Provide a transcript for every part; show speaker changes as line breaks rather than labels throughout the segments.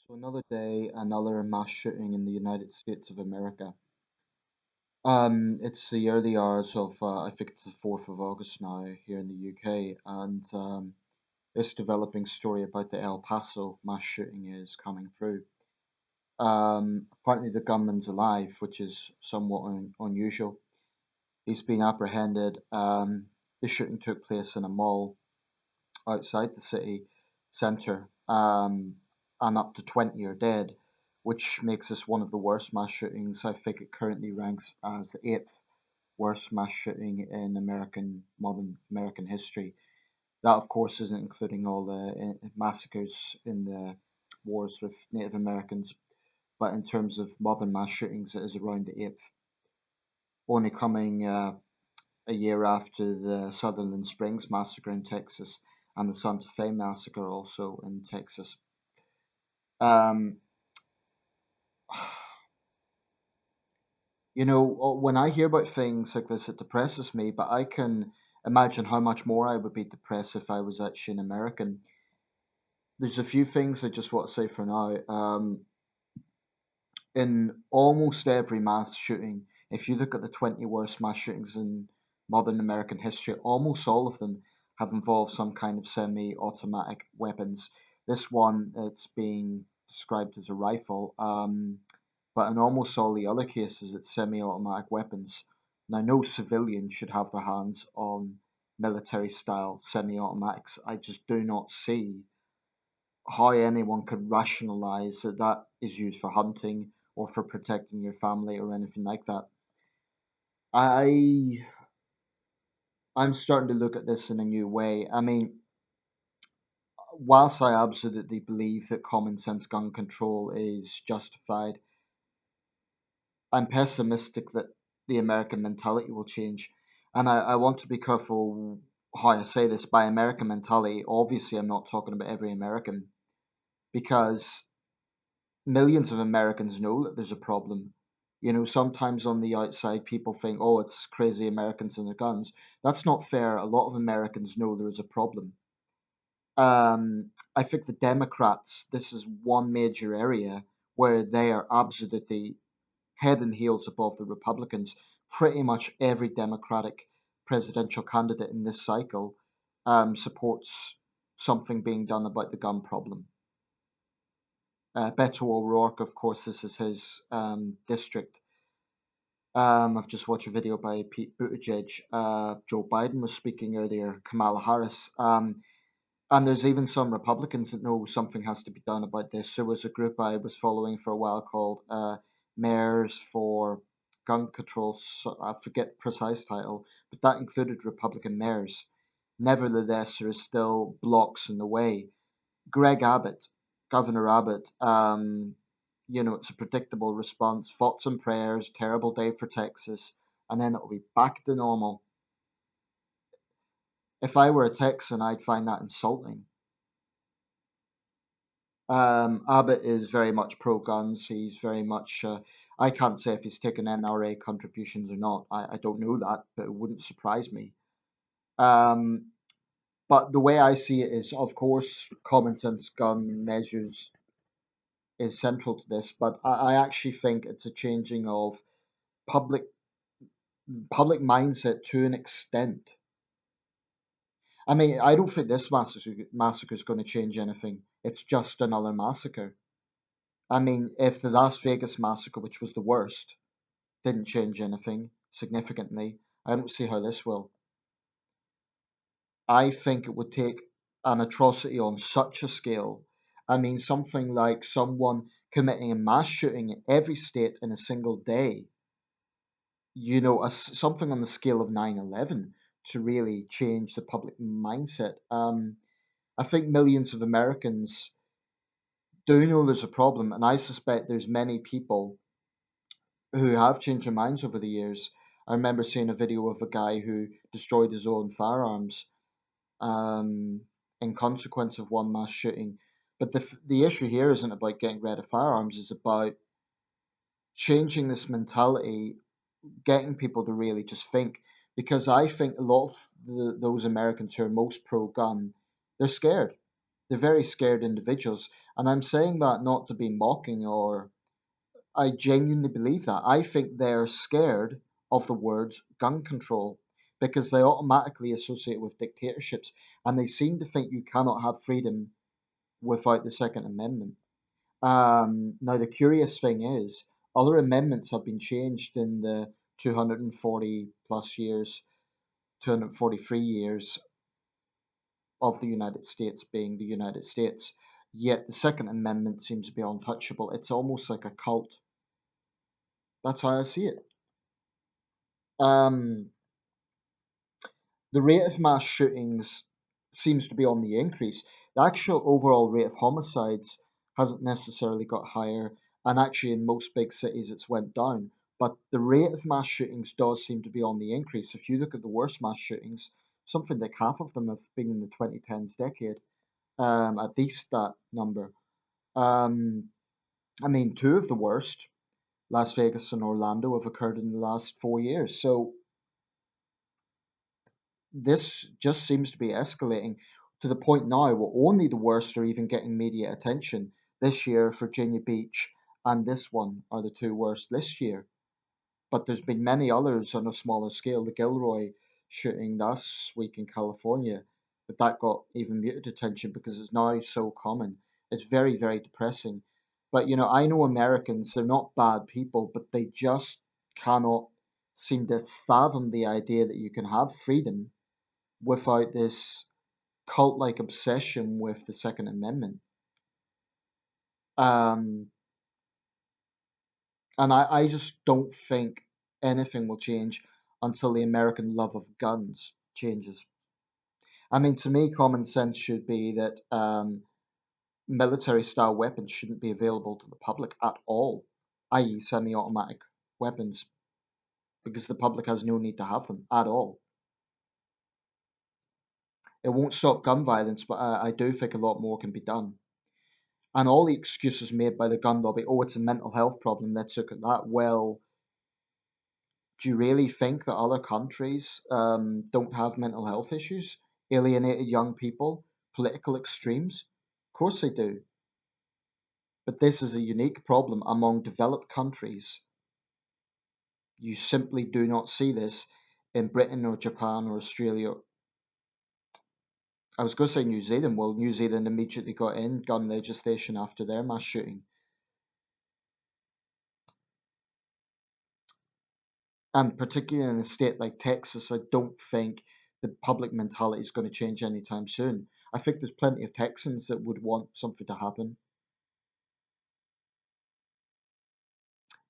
So another day, another mass shooting in the United States of America. It's the early hours of I think it's the 4th of August now here in the UK, and this developing story about the El Paso mass shooting is coming through. Apparently the gunman's alive, which is somewhat unusual. He's been apprehended. The shooting took place in a mall outside the city centre, and up to 20 are dead, which makes this one of the worst mass shootings. I think it currently ranks as the eighth worst mass shooting in modern American history. That, of course, isn't including all the massacres in the wars with Native Americans, but in terms of modern mass shootings, it is around the eighth, only coming a year after the Sutherland Springs massacre in Texas and the Santa Fe massacre also in Texas. Um, when I hear about things like this, it depresses me, but I can imagine how much more I would be depressed if I was actually an American. There's a few things I just want to say for now. In almost every mass shooting, if you look at the 20 worst mass shootings in modern American history, almost all of them have involved some kind of semi automatic weapons. This one, it's being described as a rifle, but in almost all the other cases, it's semi automatic weapons. Now, no civilian should have their hands on military style semi automatics. I just do not see how anyone could rationalize that that is used for hunting or for protecting your family or anything like that. I I'm starting to look at this in a new way. I mean, whilst I absolutely believe that common sense gun control is justified, I'm pessimistic that the American mentality will change. And I want to be careful how I say this. By American mentality, obviously I'm not talking about every American, because millions of Americans know that there's a problem. Sometimes on the outside, people think, oh, it's crazy Americans and their guns. That's not fair. A lot of Americans know there is a problem. I think the Democrats, this is one major area where they are absolutely head and heels above the Republicans. Pretty much every Democratic presidential candidate in this cycle supports something being done about the gun problem. Beto O'Rourke, of course, this is his district. I've just watched a video by Pete Buttigieg. Joe Biden was speaking earlier, Kamala Harris. And there's even some Republicans that know something has to be done about this. There was a group I was following for a while called Mayors for Gun Control. So I forget the precise title, but that included Republican mayors. Nevertheless, there is still blocks in the way. Greg Abbott, Governor Abbott, it's a predictable response. Thoughts and prayers, terrible day for Texas, and then it'll be back to normal. If I were a Texan, I'd find that insulting. Abbott is very much pro guns. He's very much. I can't say if he's taken NRA contributions or not. I don't know that, but it wouldn't surprise me. Um, but the way I see it is, of course, common sense gun measures is central to this, but I actually think it's a changing of public public mindset to an extent. I mean, I don't think this massacre is going to change anything. It's just another massacre. I mean, if the Las Vegas massacre, which was the worst, didn't change anything significantly, I don't see how this will. I think it would take an atrocity on such a scale. I mean, something like someone committing a mass shooting in every state in a single day, something on the scale of 9/11 to really change the public mindset. I think millions of Americans do know there's a problem, and I suspect there's many people who have changed their minds over the years. I remember seeing a video of a guy who destroyed his own firearms um, in consequence of one mass shooting. But the issue here isn't about getting rid of firearms; it's about changing this mentality, getting people to really just think. Because I think a lot of those Americans who are most pro-gun, they're scared. They're very scared individuals. And I'm saying that not to be mocking, or I genuinely believe that. I think they're scared of the words gun control because they automatically associate with dictatorships, and they seem to think you cannot have freedom without the Second Amendment. Now, the curious thing is, other amendments have been changed in the 240 plus years, 243 years of the United States being the United States. Yet the Second Amendment seems to be untouchable. It's almost like a cult. That's how I see it. Um, the rate of mass shootings seems to be on the increase. The actual overall rate of homicides hasn't necessarily got higher, and actually in most big cities it's went down. But the rate of mass shootings does seem to be on the increase. If you look at the worst mass shootings, something like half of them have been in the 2010s decade, at least that number. Um, I mean, two of the worst, Las Vegas and Orlando, have occurred in the last 4 years. So this just seems to be escalating to the point now where only the worst are even getting media attention. This year, Virginia Beach and this one are the two worst this year. But there's been many others on a smaller scale. The Gilroy shooting last week in California, but that got even muted attention because it's now so common. It's very, very depressing. But I know Americans, they're not bad people, but they just cannot seem to fathom the idea that you can have freedom without this cult like obsession with the Second Amendment. Um, and I just don't think anything will change until the American love of guns changes. I mean, to me, common sense should be that military style weapons shouldn't be available to the public at all, i.e., semi automatic weapons, because the public has no need to have them at all. It won't stop gun violence, but I do think a lot more can be done. And all the excuses made by the gun lobby, oh, it's a mental health problem, let's look at that. Well, do you really think that other countries don't have mental health issues? Alienated young people, political extremes? Of course they do. But this is a unique problem among developed countries. You simply do not see this in Britain or Japan or Australia. I was going to say New Zealand. Well, New Zealand immediately got in gun legislation after their mass shooting. And particularly in a state like Texas, I don't think the public mentality is going to change anytime soon. I think there's plenty of Texans that would want something to happen.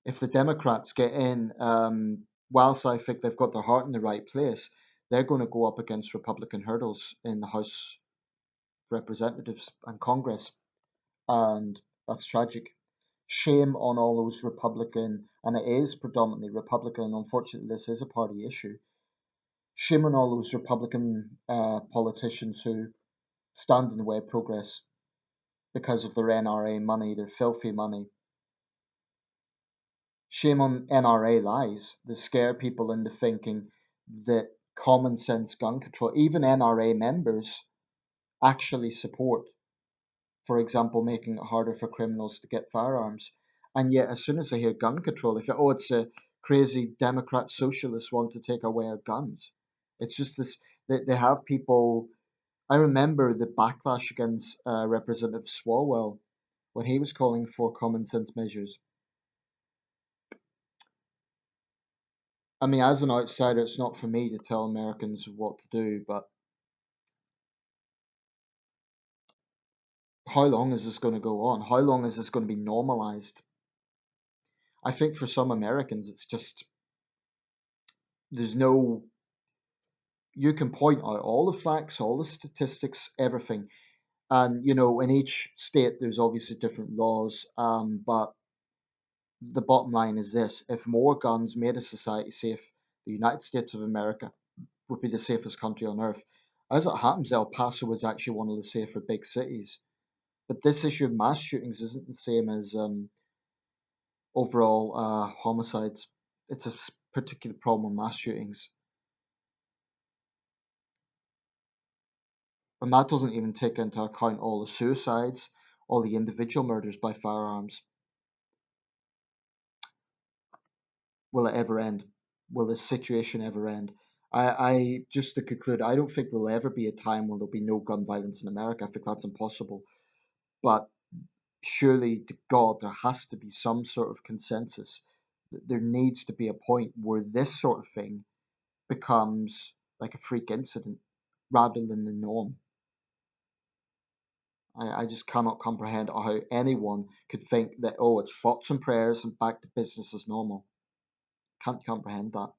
If the Democrats get in, whilst I think they've got their heart in the right place, they're going to go up against Republican hurdles in the House of Representatives and Congress, and that's tragic. Shame on all those Republican, and it is predominantly Republican. Unfortunately, this is a party issue. Shame on all those Republican politicians who stand in the way of progress because of their NRA money, their filthy money. Shame on NRA lies that scare people into thinking that common sense gun control, even NRA members actually support, for example, making it harder for criminals to get firearms. And yet, as soon as they hear gun control, they think, oh, it's a crazy Democrat socialist want to take away our guns. It's just this, they have people. I remember the backlash against Representative Swalwell when he was calling for common sense measures. I mean, as an outsider, it's not for me to tell Americans what to do, but how long is this going to go on? How long is this going to be normalized? I think for some Americans, it's just, there's no, you can point out all the facts, all the statistics, everything. And, in each state, there's obviously different laws, but the bottom line is this: if more guns made a society safe, the United States of America would be the safest country on earth. As it happens, El Paso was actually one of the safer big cities. But this issue of mass shootings isn't the same as overall homicides. It's a particular problem with mass shootings. And that doesn't even take into account all the suicides, all the individual murders by firearms. Will it ever end? Will this situation ever end? I just to conclude, I don't think there'll ever be a time when there'll be no gun violence in America. I think that's impossible. But surely, to God, there has to be some sort of consensus. There needs to be a point where this sort of thing becomes like a freak incident rather than the norm. I just cannot comprehend how anyone could think that, oh, it's thoughts and prayers and back to business as normal. Can't comprehend that.